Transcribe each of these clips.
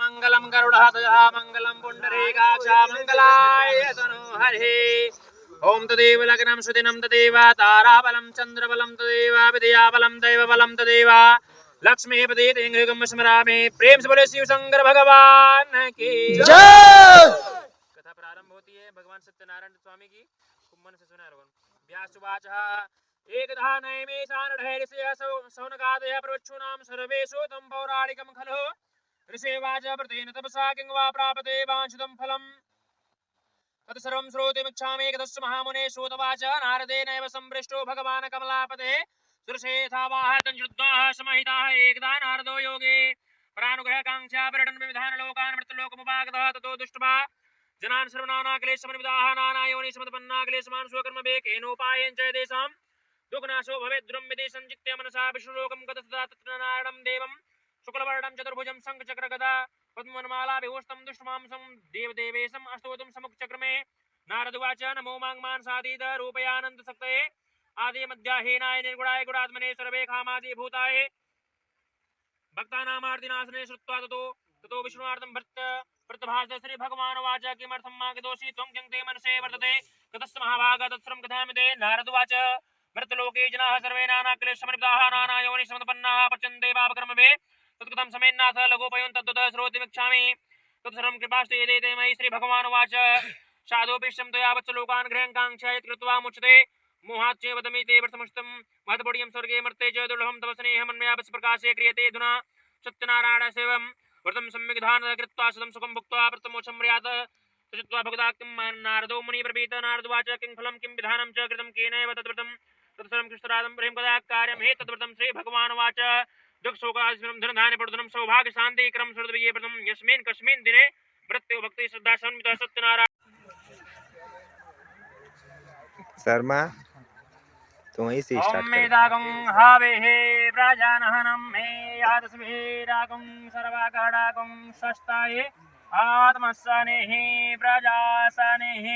मंगलम गरुड़ध्वजा मंगलम पुंडरीकाक्षा मंगलाय तनोहरे। ओम तदेव लग्नं सुदिनं तदेव ताराबलं चंद्रबलं तदेव विद्याबलं दैवबलं तदेव लक्ष्मीपति तेंगम स्मरामि। प्रेम से बोले शिव शंकर भगवान की जय। कथा प्रारंभ होती है भगवान सत्यनारायण स्वामी की कुंभन से सुना व्यासुवाचः एकधा नैमिषानढैर्षय सौनकादय प्रवक्षूणां सर्वेषु तं पौराणिकं खलु ऋषेवाच व्रतेन तपसा किं वा प्रापते वाञ्छितं फलम् तत्सर्वं श्रोतुमिच्छामि। एकतस्य महामुने श्रोतवाच नारदेनैव सम्पृष्टो भगवान् कमलापते सुरसेथावाह तञ्जुद्वाः समाहिताः एकदा नारदो योगे परानुग्रहकाङ्क्षा पर्यटन विविधान् लोकान् मृत्युलोकमुपागतः ततो दृष्ट्वा जनान् सर्वनानाक्लेशमनिविदाः नानायोनिसमुत्पन्नाक्लेशमान् स्वकर्मभेकेनोपायेन च तेषां दुःखनाशो भवेत् द्रुं विधि सञ्चित्य मनसा विष्णुलोकं गतस्तदा तत्र नारायणं देवं शुक्लवर्णं चतुर्भुजं शङ्खचक्रगदा पद्मवनमाला विभूषितं दुष्टमांसं देवदेवेशम् अस्तोतुं समुखचक्रमे। नारदुवाच नमो माङ्मांसातीत रूपयानन्तशक्तये आदि मध्याहीनाय निर्गुणाय गुणात्मने सर्वे कामादि भूताय भक्तानामार्तिनाशने श्रुत्वा ततो विष्णुनार्थं प्रतभास श्री भगवान वाच किमर्थं मागदोषि त्वं किं ते मनसे वर्तते कतस्य महाभाग तत्सर्वं कथयामि ते। नारदुवाच मृतलोके जनाः सर्वे नानाक्लेशमनिविदाः नानायोनिसमुत्पन्नाः पच्यन्ते पापकर्मभिः तत्कथं समेन्नाथ लघुपयुन् तद्वतः श्रोतुमिच्छामि तत्सर्वं कृपास्ते यदेते मयि। श्री भगवान वाच साधोपेष्यं त्वया वत्स लोकान् गृहङ्काङ्क्षा यत्कृत्वा मुच्यते मोहात् च वदमि ते वर्तमस्तं महत्पुण्यं स्वर्गे मर्ते च दुर्लभं तव स्नेहमन्मया प्रकाशे क्रियते अधुना सत्यनारायणसेवं व्रतं सम्यक् धानं कृत्वा सदं सुखं भुक्त्वा प्रथमोक्षं म्रियात तच्चित्वा भगदाक्तिं नारदो मुनिप्रपीत। नारदुवाच किं फलं किं विधानं च कृतं केनैव तद्व्रतं तत्सर्वं कृष्णरादं प्रेम कदा कार्यं हे तद्व्रतं। श्री भगवान वाच दुःखशोकादिस्मरं धनधान्यप्रवर्धनं सौभाग्यशान्तिकरं सर्वद्विजये प्रथमं यस्मिन् कस्मिन् दिने मृत्यो भक्ति श्रद्धा सन्मितः सत्यनारायण। शर्मा तुम ही से स्टार्ट कर। ओमेदागं हावेहे प्राजानहनं मे यादस्भिरागं सर्वगणागं सस्ताये आत्मसनेः प्रजासनेः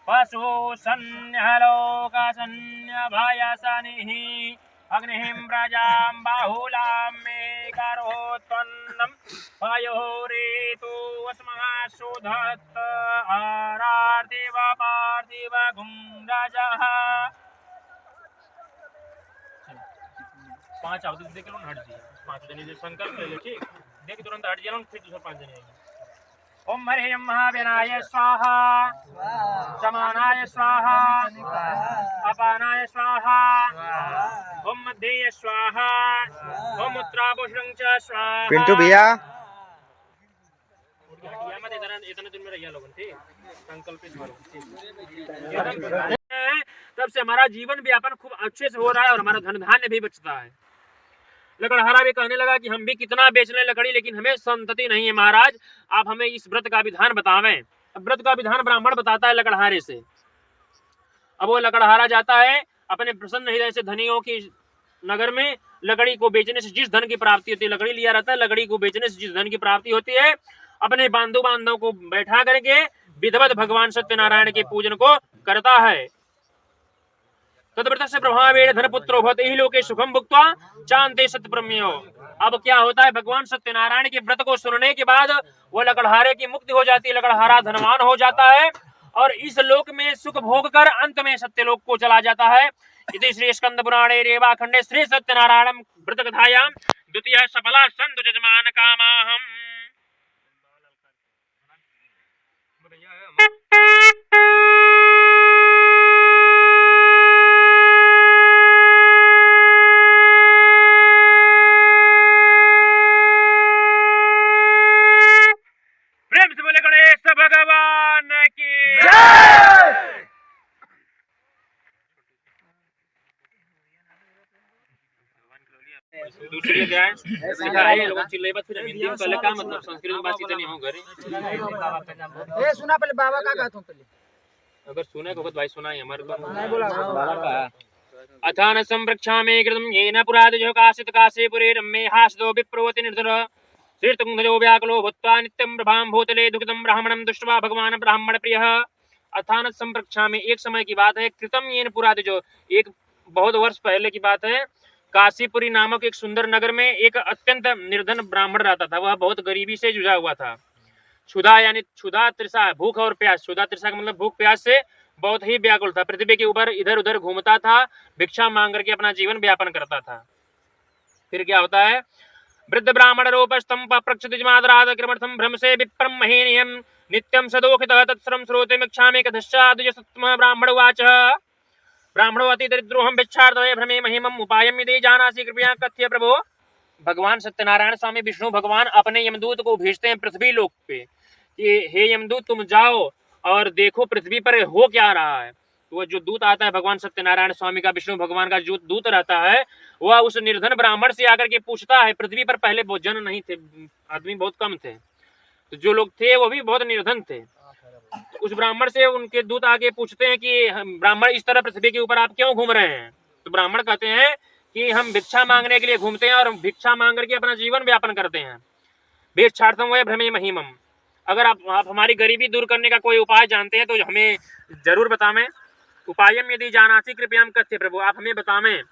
पशुसन्यलोकसन्यभयसनेः अग्निं प्रजां बाहुलां मे करोत्पन्नं पयोरेतु वस्मः शोधत् आरार्तिव पार्थिव गुंराजः। 5 अवधि देख लो हट जाइए 5 जने जो संकल्प ले लो ठीक देख तुरंत हट जाओ फिर दूसरा 5 जने आएंगे। ओम हरे महावीराय स्वाहा समानाय स्वाहा अपानाय स्वाहा ओम मध्येय स्वाहा ओम उत्तराभूषणं च स्वाहा। पिंटू भैया हटिया मत इतना दिन में रहिया लोगन ठीक संकल्प मारो ठीक। तब से हमारा जीवन व्यापन खूब अच्छे से हो रहा है और हमारा धन धान्य भी बचता है। लकड़हारा भी कहने लगा कि हम भी कितना बेच लें लकड़ी लेकिन हमें संतति नहीं है महाराज आप हमें इस व्रत का विधान बतावें। अब व्रत का विधान ब्राह्मण बताता है लकड़हारे से। अब वो लकड़हारा जाता है अपने प्रसन्न हृदय से धनियों की नगर में लकड़ी को बेचने से जिस धन की प्राप्ति होती है लकड़ी लिया रहता है लकड़ी को बेचने से जिस धन की प्राप्ति होती है अपने बांधव को बैठा करके विधिवत भगवान सत्यनारायण के पूजन को करता है। तद्व्रतस्य प्रभावेण धनपुत्रो भवति इह लोके सुखं भुक्त्वा चान्ते सत्यप्रम्यो। अब क्या होता है भगवान सत्यनारायण के व्रत को सुनने के बाद वो लकड़हारे की मुक्ति हो जाती है लकड़हारा धनवान हो जाता है और इस लोक में सुख भोग कर अंत में सत्यलोक को चला जाता है। इति श्री स्कंद पुराणे रेवाखंडे श्री सत्यनारायण व्रत कथायां द्वितीय सफला संतु जजमान कामाहम्। प्रेम से बोले गणेश भगवान की जय। दूसरी क्या है सिखाए लोग चिल्ले बात फिर हिंदी में पहले क्या मतलब संस्कृत में बातचीत नहीं हो घरे ए सुना पहले बाबा का गाता हूं पहले अगर सुने को भाई सुना है हमारे को नहीं बोला बाबा का अथान संप्रक्षामे कृतम येन पुरादिजो कासित कासे पुरे रम्मे हासदो विप्रवति निर्धर तीर्थकुंधजो व्याकुलो भूत्वा नित्यं प्रभां भूतले दुखितं ब्राह्मणं दृष्ट्वा भगवान ब्राह्मण प्रियः। अथान संप्रक्षामे एक समय की बात है कृतम येन पुरादिजो एक बहुत वर्ष पहले की बात है काशीपुरी नामक एक सुंदर नगर में एक अत्यंत निर्धन ब्राह्मण रहता था। वह बहुत गरीबी से जुझा हुआ था। क्षुधा यानी क्षुधा तृषा, भूख और प्यास, क्षुधा तृषा का मतलब भूख प्यास से बहुत ही व्याकुल था। पृथ्वी के ऊपर इधर उधर घूमता था, भिक्षा मांग करके अपना जीवन व्यापन करता था। फिर क्या होता है, वृद्ध ब्राह्मण रूपस्थम प्रक्षतिमादराद क्रमर्थम भ्रम से विप्रम महीनियम नित्यम सदोखितः तत्सर्वं श्रोतुमिच्छामि कथश्चाद्यसत्तमः ब्राह्मण उवाच ब्राह्मणो अति दरिद्रोहम भिक्षार्थये भ्रमे महिमम उपायम यदि जानासि कृपया कथ्य प्रभो। भगवान सत्यनारायण स्वामी विष्णु भगवान अपने यमदूत को भेजते हैं पृथ्वी लोक पे कि हे यमदूत तुम जाओ और देखो पृथ्वी पर हो क्या रहा है। तो वह जो दूत आता है भगवान सत्यनारायण स्वामी का, विष्णु भगवान का जो दूत रहता है, वह उस निर्धन ब्राह्मण से आकर के पूछता है। पृथ्वी पर पहले बहुत जन नहीं थे, आदमी बहुत कम थे, तो जो लोग थे वो भी बहुत निर्धन थे। तो उस ब्राह्मण से उनके दूत आके पूछते हैं कि ब्राह्मण इस तरह पृथ्वी के ऊपर आप क्यों घूम रहे हैं। तो ब्राह्मण कहते हैं कि हम भिक्षा मांगने के लिए घूमते हैं और भिक्षा मांग करके अपना जीवन व्यापन करते हैं। भिक्षार्थम वह भ्रमे महिमम। अगर आप हमारी गरीबी दूर करने का कोई उपाय जानते हैं तो हमें जरूर बतावें। उपायम यदि जानासि कृपया कथ्य प्रभु, आप हमें बतावें।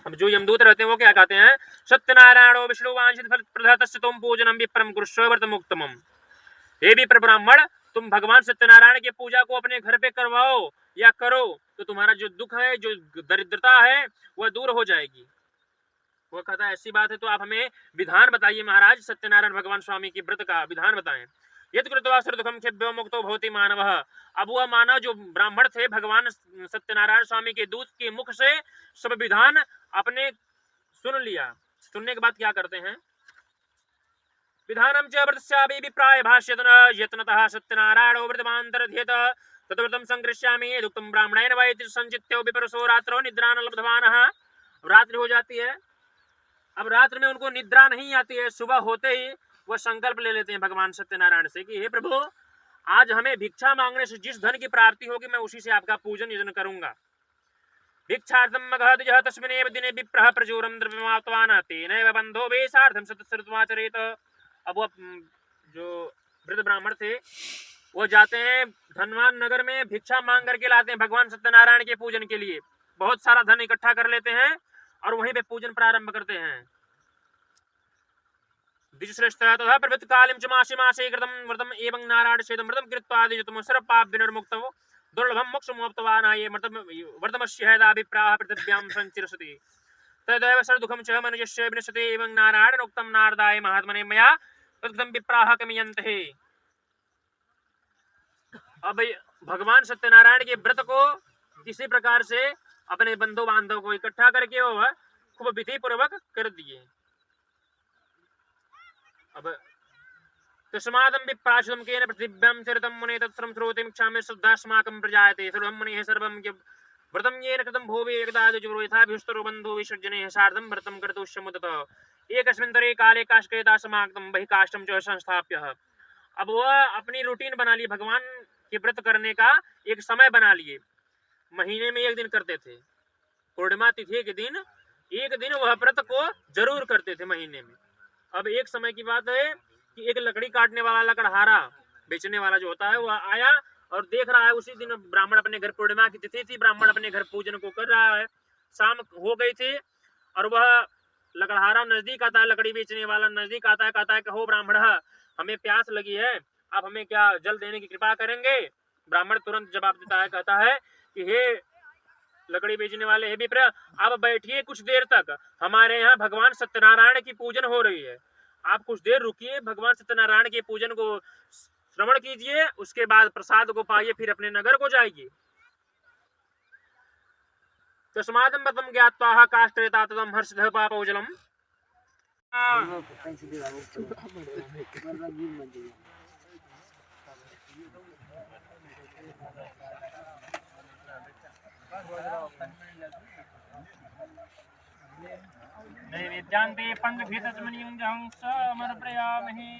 अब जो यमदूत रहते हैं वो क्या कहते हैं, सत्यनारायणो विष्णु वांछित फल प्रदातस्य तुम पूजनम विप्रम कुरुष्व व्रतमुक्तमम। हे विप्र ब्राह्मण, तुम भगवान सत्यनारायण की पूजा को अपने घर पे करवाओ या करो तो तुम्हारा जो दुख है, जो दरिद्रता है, वह दूर हो जाएगी। वह कहता है ऐसी बात है तो आप हमें विधान बताइए महाराज, सत्यनारायण भगवान स्वामी की व्रत का विधान बताएं। यद कृत्वा सर्वदुःखं क्षिप्यो मुक्तो भवति मानवः। अब वह मानव जो ब्राह्मण थे भगवान सत्यनारायण स्वामी के दूत के मुख से सब विधान अपने सुन लिया। सुनने के बाद क्या करते हैं, विधानम च व्रतस्यापि विप्राय भाष्यतन यत्नतः सत्यनारायणो व्रतमान्तरध्येत तद्व्रतं संकृष्यामि यदुक्तं ब्राह्मणेन वै इति संचित्यो विप्रसो रात्रौ निद्रा न लब्धवानः। रात्रि हो जाती है, अब रात्र में उनको निद्रा नहीं आती है। सुबह होते ही वह संकल्प ले लेते हैं भगवान सत्यनारायण से कि हे प्रभु, आज हमें भिक्षा मांगने से जिस धन की प्राप्ति होगी मैं उसी से आपका पूजन यजन करूंगा। भिक्षार्थम मगहद्यः तस्मिन्नेव दिने विप्रः प्रचुरं द्रव्यमाप्तवान् तेनैव बन्धो वेशार्थं सततसृत्वाचरेत। अब वह जो वृद्ध ब्राह्मण थे वो जाते हैं धनवान नगर में, भिक्षा मांग करके लाते हैं भगवान सत्यनारायण के पूजन के लिए। बहुत सारा धन इकट्ठा कर लेते हैं और वहीं पे पूजन प्रारंभ करते हैं। द्विजश्रेष्ठः तथा प्रवृत्तकालिं च मासे मासे कृतं व्रतम् एवं नारायण सेदं व्रतं कृत्वा द्विजतमो सर्वपाप विनिर्मुक्तो दुर्लभं मोक्षमवाप्तवान् ये व्रतमस्य यदाभिप्रायः पृथिव्यां सञ्चरसति तदैव सर्वदुःखं च मनुजस्य विनश्यते एवं नारायणोक्तं नारदाय महात्मने मया तद्गतं विप्राः कमयन्ते। अब भगवान सत्यनारायण के व्रत को किसी प्रकार से अपने बंधु बांधव को इकट्ठा करके वह खूब विधि पूर्वक कर दिए। अब तस्मादं विप्राशुदं केन पृथिव्यां चरितं मुने तत्सर्वं श्रोतुमिच्छामि श्रद्धास्माकं प्रजायते सर्वं मुनिः सर्वं व्रतं येन कृतं भोवे एकदा जुरो यथाभिस्तरो बन्धो विसर्जने सार्धं व्रतं कर्तुष्यमुदतः एकस्मिन् तरे काले काष्ठेता समागतं बहि काष्ठं च संस्थाप्य। अब वह अपनी रूटीन बना ली, भगवान के व्रत करने का एक समय बना लिए। महीने में एक दिन करते थे, पूर्णिमा तिथि के दिन एक दिन वह व्रत को जरूर करते थे महीने में। अब एक समय की बात है कि एक लकड़ी काटने वाला, लकड़हारा बेचने वाला जो होता है, वह आया और देख रहा है उसी दिन ब्राह्मण अपने घर, पूर्णिमा की तिथि थी, ब्राह्मण अपने घर पूजन को कर रहा है। शाम हो गई थी और वह लकड़हारा नजदीक आता है, लकड़ी बेचने वाला नजदीक आता है, कहता है कि हो ब्राह्मण, हमें प्यास लगी है, आप हमें क्या जल देने की कृपा करेंगे। ब्राह्मण तुरंत जवाब देता है, कहता है कि हे लकड़ी बेचने वाले, हे विप्र, आप बैठिए कुछ देर तक, हमारे यहाँ भगवान सत्यनारायण की पूजन हो रही है, आप कुछ देर रुकिए, भगवान सत्यनारायण के पूजन को श्रवण कीजिए, उसके बाद प्रसाद को पाइए, फिर अपने नगर को जाइए। तस्मादं व्रतं ज्ञात्वा काष्ठेता तदं हर्षितः पापौजलम्। नैवेद्यान्ते पञ्चभीतस्मनीं जहं समर्पयामि।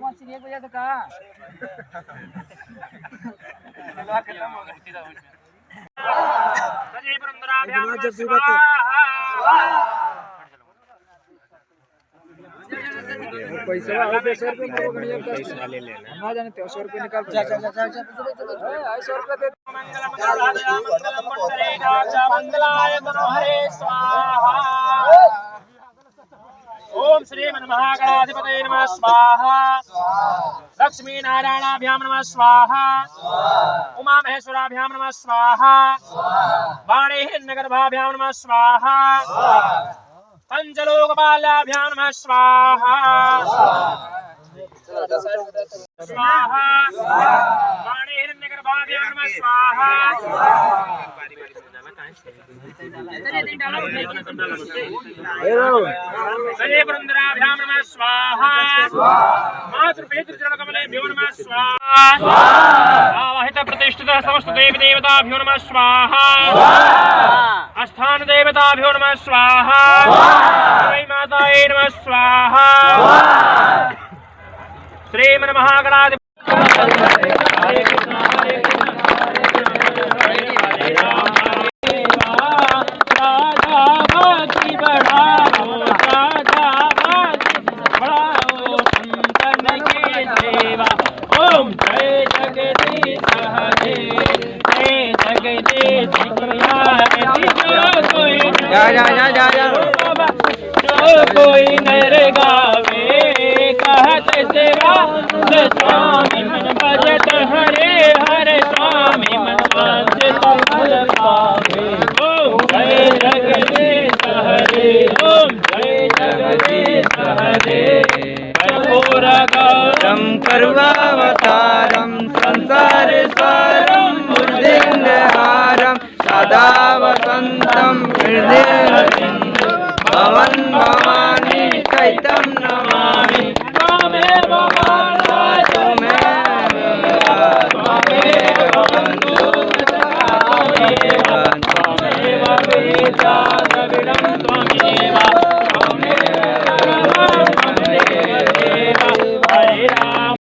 मत एक बजे तक का स्वाहा। पैसे वाले 200 रुपये को गणिया पैसे वाले लेना हम ना जानते 100 रुपये निकाल जा 100 रुपये दे मंगलम पुंडरीकाक्षा मंगलाय तनोहरे स्वाहा ओम श्री महागणाधिपतये नमः स्वाहा लक्ष्मी नारायणाभ्यां नमः स्वाहा उमा महेश्वराभ्यां नमः स्वाहा वाणी हिरण्यगर्भाभ्यां नमः स्वाहा पंचलोकपाल्याभ्यां नमः स्वाहा स्वाहा वाणी हिरण्यगर्भाभ्यां नमः स्वाहा वृंदराभ्यां नमः स्वाहा मातृपितृचरणकमलेभ्यो नमः स्वाहा आवाहित प्रतिष्ठित समस्त देवी देवताभ्यो नमः स्वाहा अस्थान देवताभ्यो नमः स्वाहा वै माताये नमः स्वाहा श्रीमन् महागणाधिपति कोई नर गावे कहत सेवा स्वामी मन भजत हरे हरे स्वामी मन भजत हर पावे ओम जय जगदीश हरे ओम जय जगदीश हरे कर्पूरगौरं सर्वावतारं संसार सारं बुद्धिहारं सदा वसन्तं हृदयं भवन भवानी चैतं नमामि त्वमेव माता त्वमेव बन्धु त्वमेव वेदा द्रविडं त्वमेव